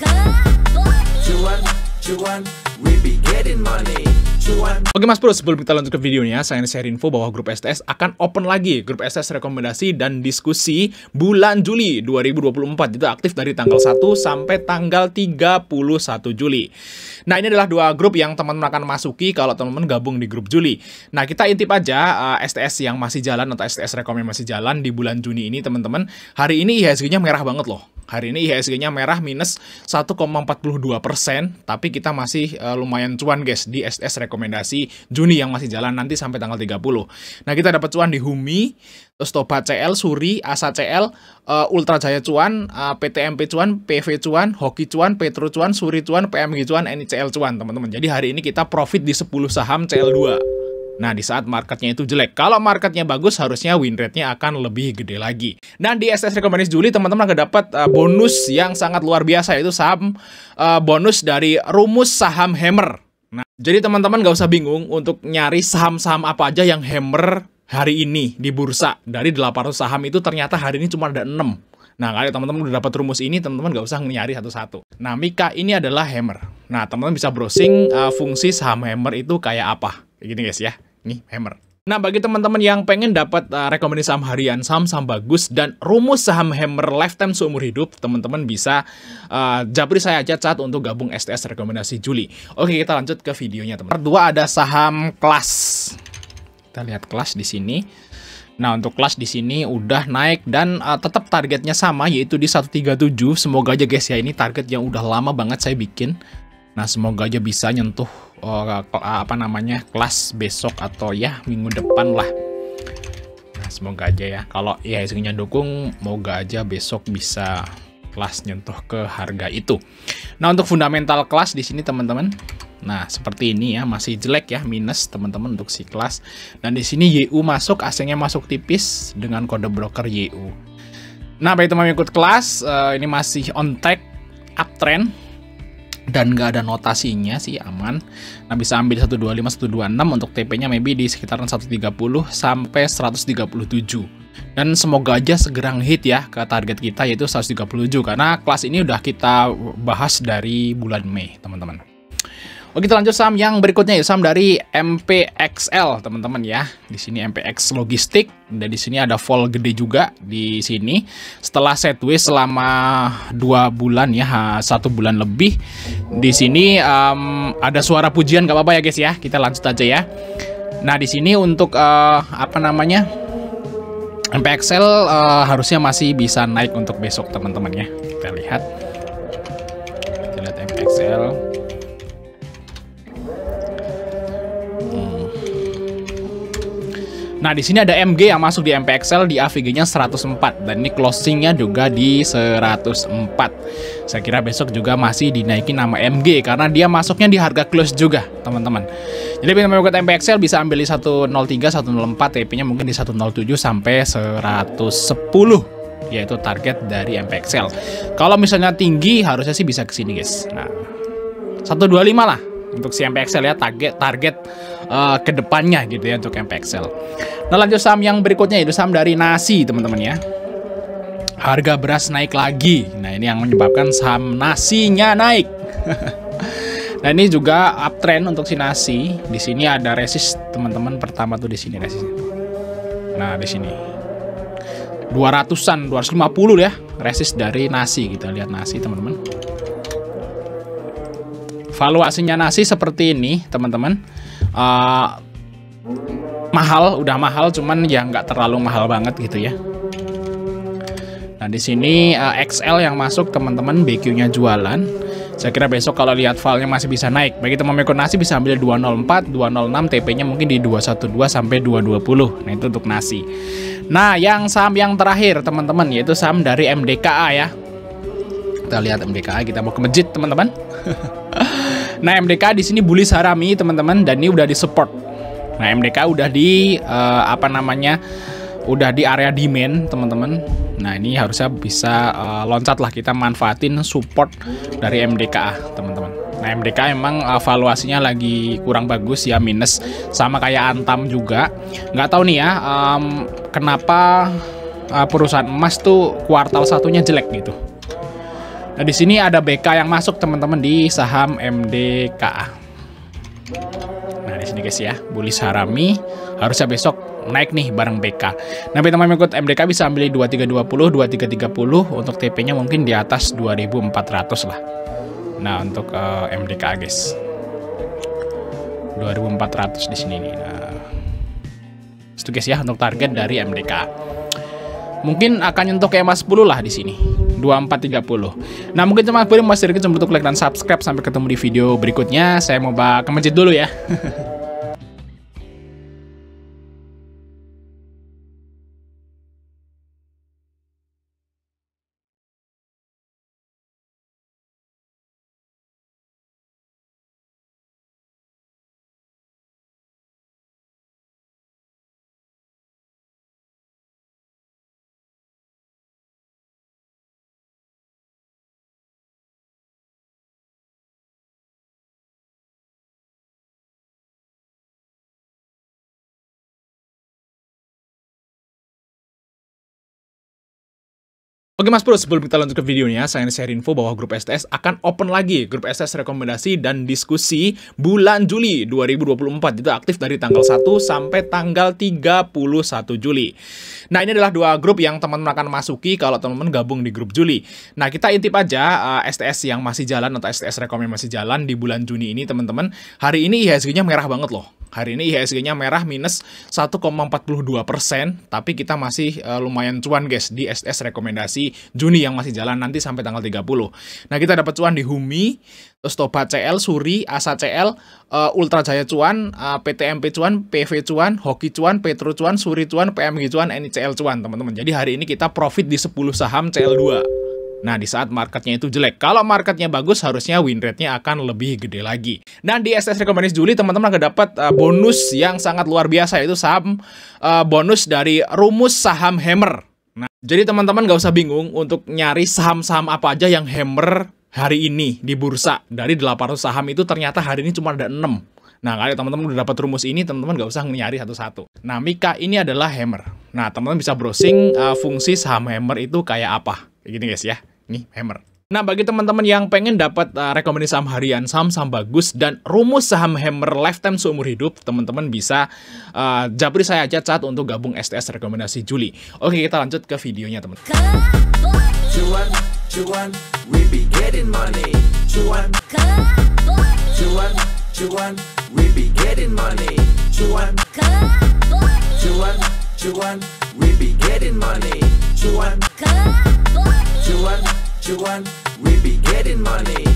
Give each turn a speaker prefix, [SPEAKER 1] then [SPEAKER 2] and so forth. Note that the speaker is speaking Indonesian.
[SPEAKER 1] Cuan, cuan, we be getting money. Cuan.
[SPEAKER 2] Oke Mas Bro, sebelum kita lanjut ke videonya, saya ingin share info bahwa grup STS akan open lagi. Grup STS rekomendasi dan diskusi bulan Juli 2024. Itu aktif dari tanggal 1 sampai tanggal 31 Juli. Nah, ini adalah dua grup yang teman-teman akan masuki kalau teman-teman gabung di grup Juli. Nah, kita intip aja STS yang masih jalan atau STS rekomend masih jalan di bulan Juni ini, teman-teman. Hari ini IHSG-nya merah banget loh. Hari ini IHSG-nya merah minus 1,42%, tapi kita masih lumayan cuan guys di STS rekomendasi Juni yang masih jalan nanti sampai tanggal 30. Nah, kita dapat cuan di Humi, terus Toba CL, Suri, Asa CL, Ultra Jaya cuan, PTMP cuan, PV cuan, Hoki cuan, Petro cuan, Suri cuan, PMG cuan, NICL cuan, teman-teman. Jadi hari ini kita profit di 10 saham CL2. Nah, di saat marketnya itu jelek. Kalau marketnya bagus, harusnya win rate-nya akan lebih gede lagi. Dan di STS rekomendasi Juli, teman-teman akan dapat bonus yang sangat luar biasa, yaitu saham bonus dari rumus saham hammer. Nah, jadi teman-teman nggak usah bingung untuk nyari saham-saham apa aja yang hammer hari ini di bursa. Dari 800 saham itu ternyata hari ini cuma ada 6. Nah, kalau teman-teman udah dapat rumus ini, teman-teman nggak usah nyari satu-satu. Nah, Mika ini adalah hammer. Nah, teman-teman bisa browsing fungsi saham hammer itu kayak apa. Kayak gini guys ya. Nih, hammer. Nah, bagi teman-teman yang pengen dapat rekomendasi saham harian, saham-saham bagus, dan rumus saham hammer lifetime seumur hidup, teman-teman bisa japri saya aja chat untuk gabung STS rekomendasi Juli. Oke, kita lanjut ke videonya, teman-teman. Kedua ada saham kelas. Kita lihat kelas di sini. Nah, untuk kelas di sini udah naik dan tetap targetnya sama, yaitu di 137. Semoga aja guys ya, ini target yang udah lama banget saya bikin. Nah, semoga aja bisa nyentuh kelas besok atau ya minggu depan lah. Nah, semoga aja ya. Kalau IHSG-nya dukung, semoga aja besok bisa kelas nyentuh ke harga itu. Nah, untuk fundamental kelas di sini teman-teman. Nah, seperti ini ya, masih jelek ya, minus teman-teman untuk si kelas. Dan di sini YU masuk, asingnya masuk tipis dengan kode broker YU. Nah, bagi teman-teman ikut kelas, ini masih on track uptrend. Dan nggak ada notasinya sih, aman. Nah, bisa ambil 125, 126 untuk TP-nya maybe di sekitaran 130 sampai 137. Dan semoga aja segera hit ya ke target kita, yaitu 137, karena kelas ini udah kita bahas dari bulan Mei, teman-teman. Oke, kita lanjut saham yang berikutnya ya, saham dari MPXL, teman-teman ya. Di sini MPX Logistik, dan di sini ada fall gede juga di sini. Setelah sideways selama 2 bulan ya, 1 bulan lebih. Di sini ada suara pujian, gak apa-apa ya guys ya. Kita lanjut aja ya. Nah, di sini untuk MPXL harusnya masih bisa naik untuk besok, teman-teman ya. Kita lihat MPXL. Nah, di sini ada MG yang masuk di MPXL di AVG-nya 104 dan ini closingnya juga di 104. Saya kira besok juga masih dinaikin nama MG karena dia masuknya di harga close juga, teman-teman. Jadi bila mau ikut MPXL bisa ambil di 103, 104, TP-nya mungkin di 107 sampai 110. Yaitu target dari MPXL. Kalau misalnya tinggi harusnya sih bisa ke sini, guys. Nah, 125 lah untuk si MPXL ya, target ke depannya gitu ya untuk MPXL. Nah, lanjut saham yang berikutnya itu saham dari nasi, teman-teman ya. Harga beras naik lagi. Nah, ini yang menyebabkan saham nasinya naik. Nah, ini juga uptrend untuk si nasi. Di sini ada resist, teman-teman. Pertama tuh di sini resist. Nah, di sini 200-an, 250 ya resist dari nasi. Kita lihat nasi, teman-teman. Valuasinya nasi seperti ini, teman-teman. Mahal, udah mahal, cuman ya nggak terlalu mahal banget gitu ya. Nah, di sini XL yang masuk, teman-teman, BQ-nya jualan. Saya kira besok kalau lihat filenya masih bisa naik. Bagi teman-teman ikut nasi bisa ambil 204, 206, TP-nya mungkin di 212 sampai 220. Nah, itu untuk nasi. Nah, yang saham yang terakhir, teman-teman, yaitu saham dari MDKA ya. Kita lihat MDKA, kita mau ke masjid, teman-teman. Nah, MDKA di sini bullish harami, teman-teman, dan ini udah di support. Nah, MDKA udah di udah di area demand, teman-teman. Nah, ini harusnya bisa loncat lah, kita manfaatin support dari MDKA, teman-teman. Nah, MDKA emang valuasinya lagi kurang bagus ya, minus, sama kayak Antam juga. Nggak tahu nih ya, kenapa perusahaan emas tuh kuartal satunya jelek gitu. Nah, di sini ada BK yang masuk teman-teman di saham MDK. Nah, di sini guys ya, Bulis Harami harusnya besok naik nih bareng BK. Nah, teman-teman ikut MDK bisa ambil 2320, 2330 untuk TP-nya mungkin di atas 2400 lah. Nah, untuk MDK guys. 2400 di sini nih. Nah, itu guys ya untuk target dari MDK. Mungkin akan nyentuh kayak Mas 10 lah di sini. 2430. Nah, mungkin teman-teman boleh Mas Dirkin untuk like dan subscribe. Sampai ketemu di video berikutnya. Saya mau ke masjid dulu ya. Oke Mas Bro, sebelum kita lanjut ke videonya, saya share info bahwa grup STS akan open lagi. Grup STS rekomendasi dan diskusi bulan Juli 2024. Itu aktif dari tanggal 1 sampai tanggal 31 Juli. Nah, ini adalah dua grup yang teman-teman akan masuki kalau teman-teman gabung di grup Juli. Nah, kita intip aja STS yang masih jalan atau STS rekomend masih jalan di bulan Juni ini teman-teman. Hari ini IHSG-nya merah banget loh. Hari ini IHSG-nya merah minus 1,42%, tapi kita masih lumayan cuan guys di STS rekomendasi Juni yang masih jalan nanti sampai tanggal 30. Nah, kita dapat cuan di Humi, terus Toba CL, Suri, Asa CL, Ultra Jaya cuan, PTMP cuan, PV cuan, Hoki cuan, Petro cuan, Suri cuan, PMG cuan, NICL cuan teman-teman. Jadi hari ini kita profit di 10 saham CL2. Nah, di saat marketnya itu jelek. Kalau marketnya bagus, harusnya win rate-nya akan lebih gede lagi. Dan di STS rekomendasi Juli, teman-teman akan dapat bonus yang sangat luar biasa, yaitu saham bonus dari rumus saham Hammer. Nah, jadi teman-teman gak usah bingung untuk nyari saham-saham apa aja yang Hammer hari ini di bursa. Dari 800 saham itu ternyata hari ini cuma ada 6. Nah, kalau teman-teman udah dapat rumus ini, teman-teman gak usah nyari satu-satu. Nah, Mika ini adalah Hammer. Nah, teman-teman bisa browsing fungsi saham Hammer itu kayak apa. Kayak gini guys ya. Nih, Hammer. Nah, bagi teman-teman yang pengen dapat rekomendasi saham harian, saham-saham bagus, dan rumus saham Hammer lifetime seumur hidup, teman-teman bisa japri saya aja chat untuk gabung STS rekomendasi Juli. Oke, kita lanjut ke videonya, teman-teman.
[SPEAKER 1] Cuan, cuan, we be getting money. Cuan, cuan, cuan, we be getting money. Cuan, cuan, cuan, we be getting money. Cuan, cuan, we be getting money.